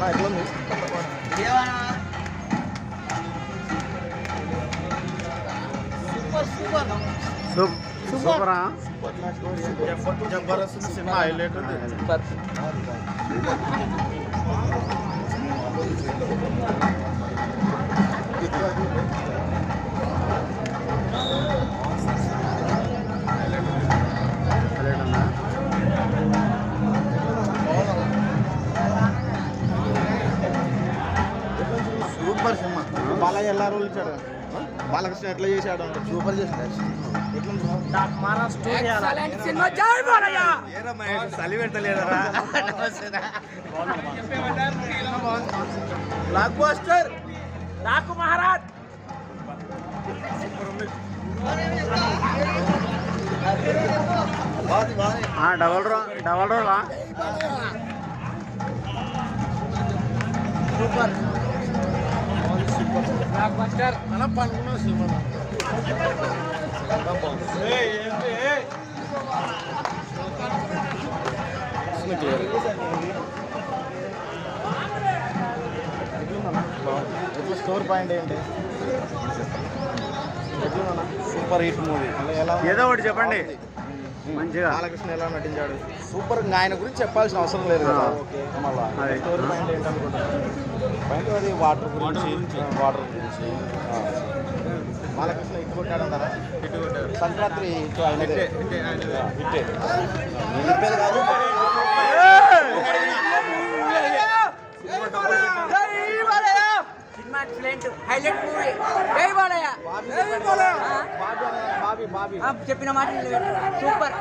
ఎట్లుంది సూపరా జబర్దస్త్ సినిమా హైలైట్ ఉంది. Super cinema. బాలయ్య ఎలా రోల్ ఇచ్చాడు, బాలకృష్ణ ఎట్లా చేశాడు అంటే సూపర్ చేశాడు. చలి పెట్టలేదరా blockbuster Daaku Maharaj double రోలా సూపర్ బ్లాక్ బస్టర్ అలా పండుకున్న సినిమా. స్టోర్ పాయింట్ ఏంటి? Super hit movie. ఏదో ఒకటి చెప్పండి మంచిగా. బాలకృష్ణ ఎలా నటించాడు సూపర్. ఆయన గురించి చెప్పాల్సిన అవసరం లేదు కదా. మళ్ళీ స్టోరీ పాయింట్ ఏంటనుకుంటారు? పాయింట్ అది వాటర్ గురించి. బాలకృష్ణ హిట్ కొట్టాడంటారా? హిట్ కొట్టాడు. సంక్రాంతి హిట్ ఆయనదే. హిట్టే. నేను చెప్పేది కాదు. చెప్పిన మాట సూపర్.